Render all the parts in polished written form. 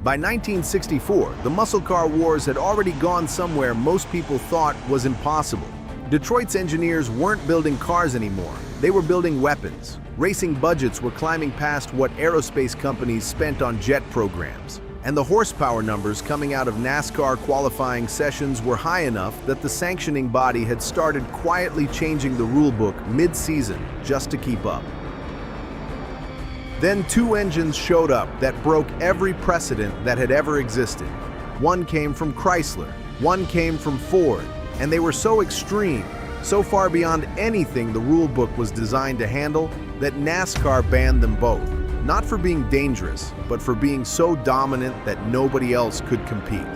By 1964, the muscle car wars had already gone somewhere most people thought was impossible. Detroit's engineers weren't building cars anymore. They were building weapons. Racing budgets were climbing past what aerospace companies spent on jet programs. And the horsepower numbers coming out of NASCAR qualifying sessions were high enough that the sanctioning body had started quietly changing the rulebook mid-season just to keep up. Then two engines showed up that broke every precedent that had ever existed. One came from Chrysler, one came from Ford, and they were so extreme, so far beyond anything the rulebook was designed to handle, that NASCAR banned them both. Not for being dangerous, but for being so dominant that nobody else could compete.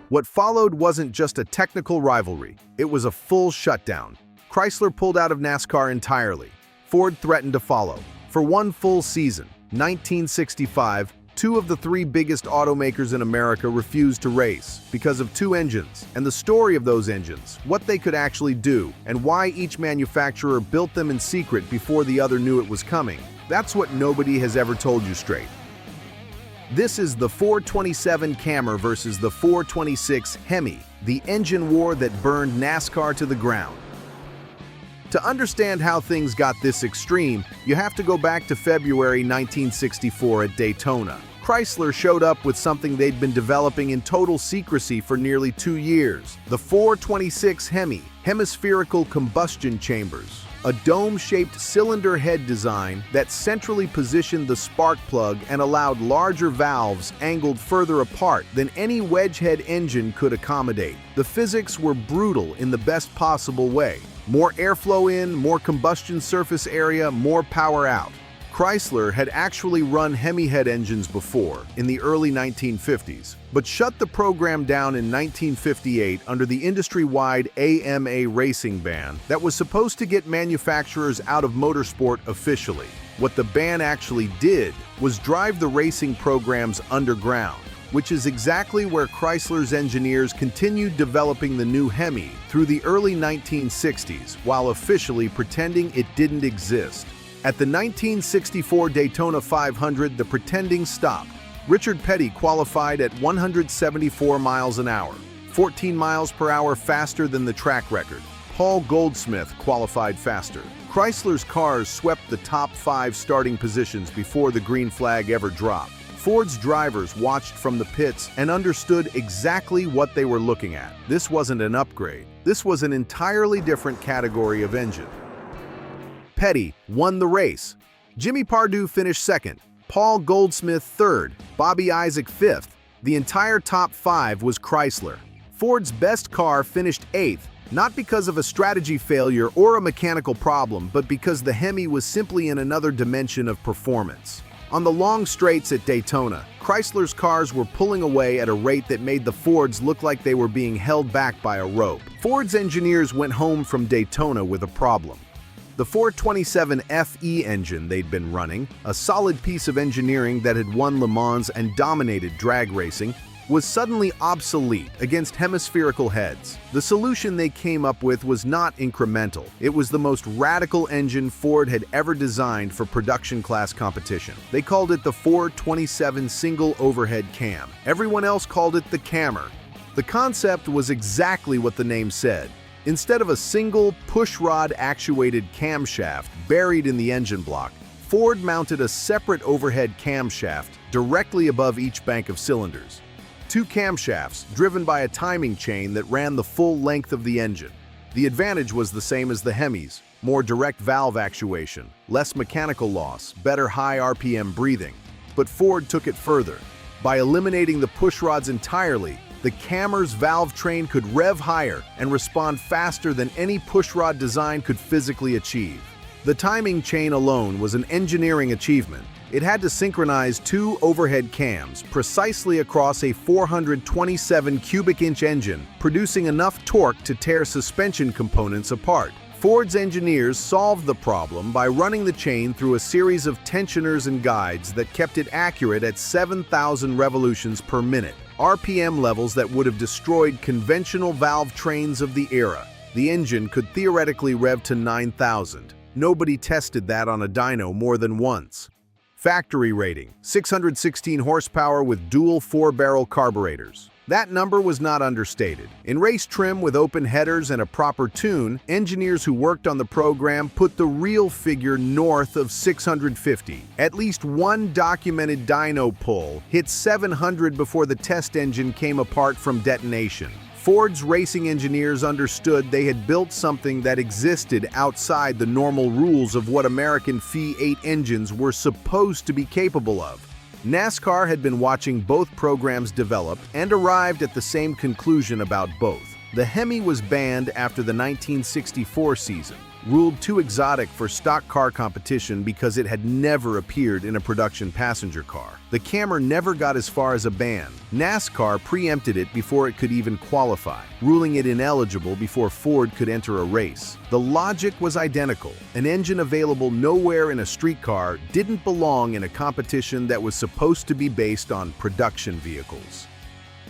What followed wasn't just a technical rivalry, it was a full shutdown. Chrysler pulled out of NASCAR entirely. Ford threatened to follow. For one full season, 1965, two of the three biggest automakers in America refused to race because of two engines, and the story of those engines, what they could actually do, and why each manufacturer built them in secret before the other knew it was coming. That's what nobody has ever told you straight. This is the 427 Camry versus the 426 Hemi, the engine war that burned NASCAR to the ground. To understand how things got this extreme, you have to go back to February 1964 at Daytona. Chrysler showed up with something they'd been developing in total secrecy for nearly 2 years. The 426 Hemi, hemispherical combustion chambers, a dome-shaped cylinder head design that centrally positioned the spark plug and allowed larger valves angled further apart than any wedge head engine could accommodate. The physics were brutal in the best possible way. More airflow in, more combustion surface area, more power out. Chrysler had actually run Hemi head engines before, in the early 1950s, but shut the program down in 1958 under the industry-wide AMA racing ban that was supposed to get manufacturers out of motorsport officially. What the ban actually did was drive the racing programs underground, which is exactly where Chrysler's engineers continued developing the new Hemi through the early 1960s, while officially pretending it didn't exist. At the 1964 Daytona 500, the pretending stopped. Richard Petty qualified at 174 miles an hour, 14 miles per hour faster than the track record. Paul Goldsmith qualified faster. Chrysler's cars swept the top 5 starting positions before the green flag ever dropped. Ford's drivers watched from the pits and understood exactly what they were looking at. This wasn't an upgrade. This was an entirely different category of engine. Petty won the race. Jimmy Pardue finished second, Paul Goldsmith third, Bobby Isaac fifth. The entire top 5 was Chrysler. Ford's best car finished 8th, not because of a strategy failure or a mechanical problem, but because the Hemi was simply in another dimension of performance. On the long straights at Daytona, Chrysler's cars were pulling away at a rate that made the Fords look like they were being held back by a rope. Ford's engineers went home from Daytona with a problem. The 427 FE engine they'd been running, a solid piece of engineering that had won Le Mans and dominated drag racing, was suddenly obsolete against hemispherical heads. The solution they came up with was not incremental. It was the most radical engine Ford had ever designed for production-class competition. They called it the 427 single overhead cam. Everyone else called it the Camry. The concept was exactly what the name said. Instead of a single pushrod-actuated camshaft buried in the engine block, Ford mounted a separate overhead camshaft directly above each bank of cylinders. 2 camshafts driven by a timing chain that ran the full length of the engine. The advantage was the same as the Hemi's: more direct valve actuation, less mechanical loss, better high RPM breathing. But Ford took it further. By eliminating the pushrods entirely, the Camry's valve train could rev higher and respond faster than any pushrod design could physically achieve. The timing chain alone was an engineering achievement. It had to synchronize 2 overhead cams precisely across a 427 cubic inch engine, producing enough torque to tear suspension components apart. Ford's engineers solved the problem by running the chain through a series of tensioners and guides that kept it accurate at 7,000 revolutions per minute, RPM levels that would have destroyed conventional valve trains of the era. The engine could theoretically rev to 9,000. Nobody tested that on a dyno more than once. Factory rating, 616 horsepower with dual 4-barrel carburetors. That number was not understated. In race trim with open headers and a proper tune, engineers who worked on the program put the real figure north of 650. At least one documented dyno pull hit 700 before the test engine came apart from detonation. Ford's racing engineers understood they had built something that existed outside the normal rules of what American V8 engines were supposed to be capable of. NASCAR had been watching both programs develop and arrived at the same conclusion about both. The Hemi was banned after the 1964 season, ruled too exotic for stock car competition because it had never appeared in a production passenger car. The Camry never got as far as a ban. NASCAR preempted it before it could even qualify, ruling it ineligible before Ford could enter a race. The logic was identical. An engine available nowhere in a street car didn't belong in a competition that was supposed to be based on production vehicles.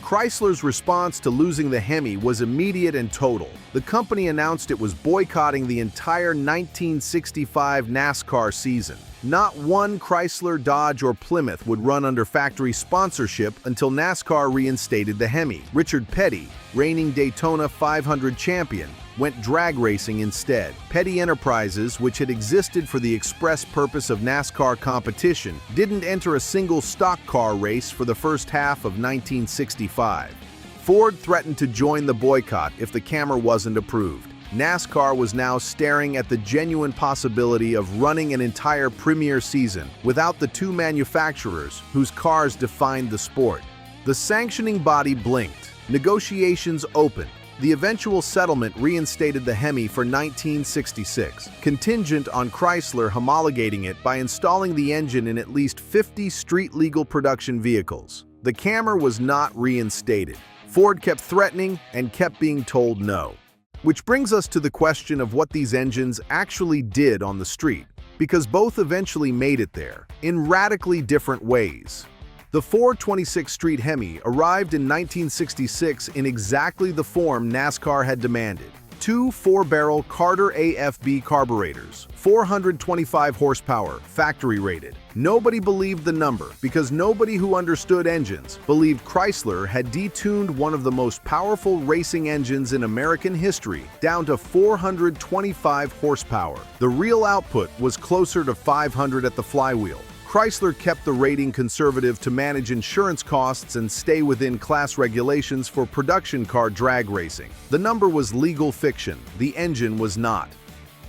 Chrysler's response to losing the Hemi was immediate and total. The company announced it was boycotting the entire 1965 NASCAR season. Not one Chrysler, Dodge, or Plymouth would run under factory sponsorship until NASCAR reinstated the Hemi. Richard Petty, reigning Daytona 500 champion, went drag racing instead. Petty Enterprises, which had existed for the express purpose of NASCAR competition, didn't enter a single stock car race for the first half of 1965. Ford threatened to join the boycott if the Camry wasn't approved. NASCAR was now staring at the genuine possibility of running an entire premier season without the two manufacturers whose cars defined the sport. The sanctioning body blinked. Negotiations opened. The eventual settlement reinstated the Hemi for 1966, contingent on Chrysler homologating it by installing the engine in at least 50 street-legal production vehicles. The Camry was not reinstated. Ford kept threatening and kept being told no. Which brings us to the question of what these engines actually did on the street, because both eventually made it there, in radically different ways. The 426 Street Hemi arrived in 1966 in exactly the form NASCAR had demanded. Two 4-barrel Carter AFB carburetors, 425 horsepower, factory rated. Nobody believed the number because nobody who understood engines believed Chrysler had detuned one of the most powerful racing engines in American history down to 425 horsepower. The real output was closer to 500 at the flywheel. Chrysler kept the rating conservative to manage insurance costs and stay within class regulations for production car drag racing. The number was legal fiction, the engine was not.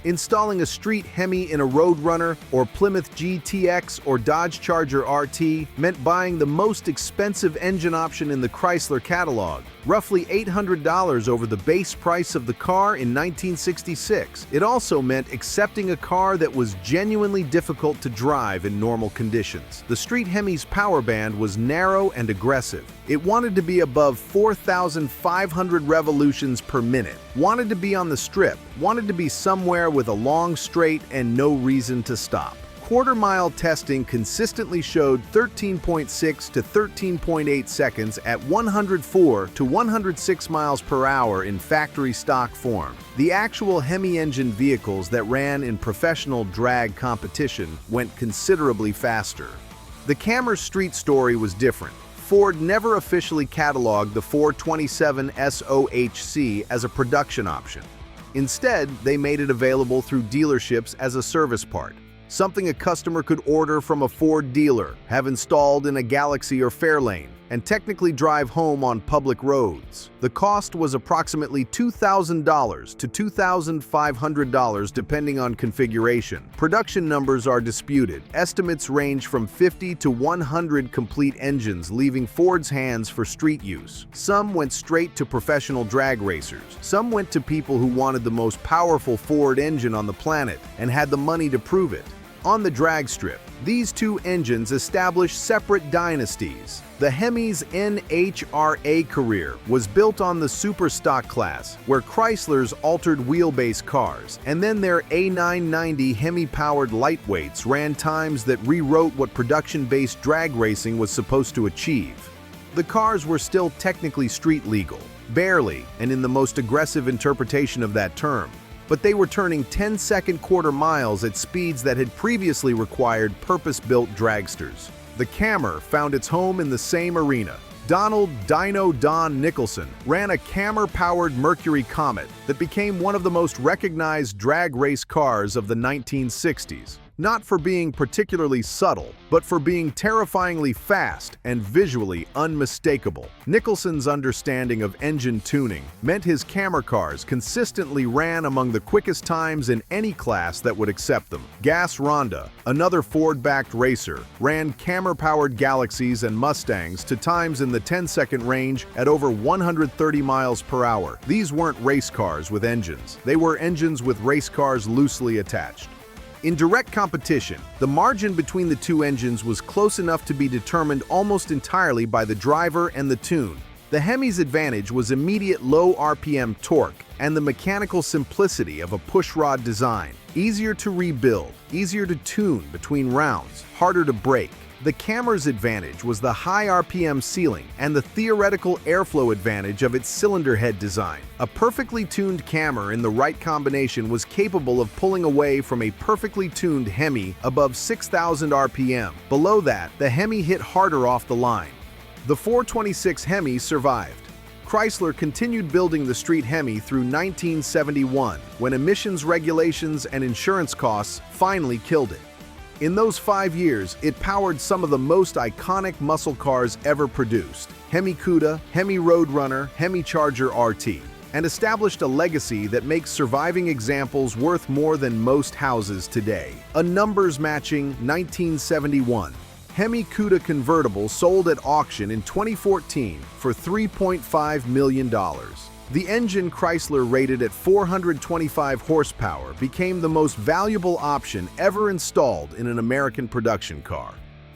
Installing a street Hemi in a Roadrunner or Plymouth GTX or Dodge Charger RT meant buying the most expensive engine option in the Chrysler catalog, roughly $800 over the base price of the car in 1966. It also meant accepting a car that was genuinely difficult to drive in normal conditions. The Street Hemi's power band was narrow and aggressive. It wanted to be above 4,500 revolutions per minute, wanted to be on the strip, wanted to be somewhere with a long straight and no reason to stop. Quarter-mile testing consistently showed 13.6 to 13.8 seconds at 104 to 106 miles per hour in factory stock form. The actual Hemi engine vehicles that ran in professional drag competition went considerably faster. The Camry street story was different. Ford never officially cataloged the 427 SOHC as a production option. Instead, they made it available through dealerships as a service part, something a customer could order from a Ford dealer, have installed in a Galaxy or Fairlane, and technically drive home on public roads. The cost was approximately $2,000 to $2,500 depending on configuration. Production numbers are disputed. Estimates range from 50 to 100 complete engines leaving Ford's hands for street use. Some went straight to professional drag racers. Some went to people who wanted the most powerful Ford engine on the planet and had the money to prove it. On the Dragstrip, these two engines established separate dynasties. The Hemi's NHRA career was built on the Superstock class, where Chrysler's altered wheelbase cars, and then their A990 Hemi-powered lightweights ran times that rewrote what production-based drag racing was supposed to achieve. The cars were still technically street legal, barely, and in the most aggressive interpretation of that term. but they were turning 10-second quarter miles at speeds that had previously required purpose-built dragsters. The Cammer found its home in the same arena. Donald "Dino Don" Nicholson ran a Cammer-powered Mercury Comet that became one of the most recognized drag race cars of the 1960s. Not for being particularly subtle, but for being terrifyingly fast and visually unmistakable. Nicholson's understanding of engine tuning meant his Cammer cars consistently ran among the quickest times in any class that would accept them. Gas Ronda, another Ford-backed racer, ran Cammer-powered Galaxies and Mustangs to times in the 10-second range at over 130 miles per hour. These weren't race cars with engines. They were engines with race cars loosely attached. In direct competition, the margin between the two engines was close enough to be determined almost entirely by the driver and the tune. The Hemi's advantage was immediate low RPM torque and the mechanical simplicity of a pushrod design. Easier to rebuild, easier to tune between rounds, harder to brake. The Cammer's advantage was the high RPM ceiling and the theoretical airflow advantage of its cylinder head design. A perfectly tuned Cammer in the right combination was capable of pulling away from a perfectly tuned Hemi above 6,000 RPM. Below that, the Hemi hit harder off the line. The 426 Hemi survived. Chrysler continued building the street Hemi through 1971, when emissions regulations and insurance costs finally killed it. In those 5 years, it powered some of the most iconic muscle cars ever produced: Hemi Cuda, Hemi Roadrunner, Hemi Charger RT, and established a legacy that makes surviving examples worth more than most houses today. A numbers-matching 1971 Hemi Cuda convertible sold at auction in 2014 for $3.5 million. The engine, Chrysler rated at 425 horsepower, became the most valuable option ever installed in an American production car.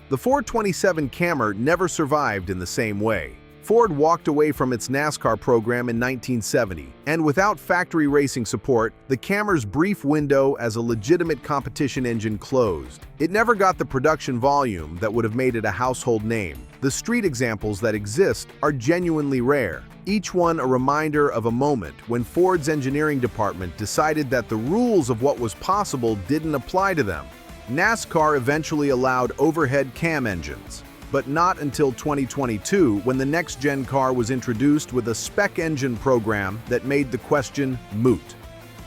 The 427 Cammer never survived in the same way. Ford walked away from its NASCAR program in 1970, and without factory racing support, the Cammer's brief window as a legitimate competition engine closed. It never got the production volume that would have made it a household name. The street examples that exist are genuinely rare, each one a reminder of a moment when Ford's engineering department decided that the rules of what was possible didn't apply to them. NASCAR eventually allowed overhead cam engines, but not until 2022, when the next-gen car was introduced with a spec engine program that made the question moot.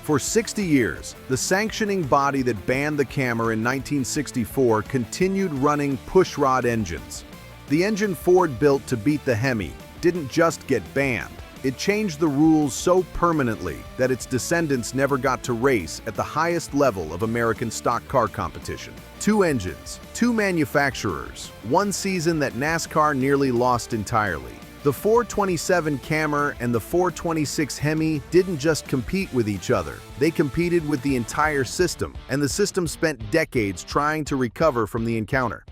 For 60 years, the sanctioning body that banned the Cammer in 1964 continued running pushrod engines. The engine Ford built to beat the Hemi didn't just get banned. It changed the rules so permanently that its descendants never got to race at the highest level of American stock car competition. 2 engines, 2 manufacturers, 1 season that NASCAR nearly lost entirely. The 427 Cammer and the 426 Hemi didn't just compete with each other. They competed with the entire system, and the system spent decades trying to recover from the encounter.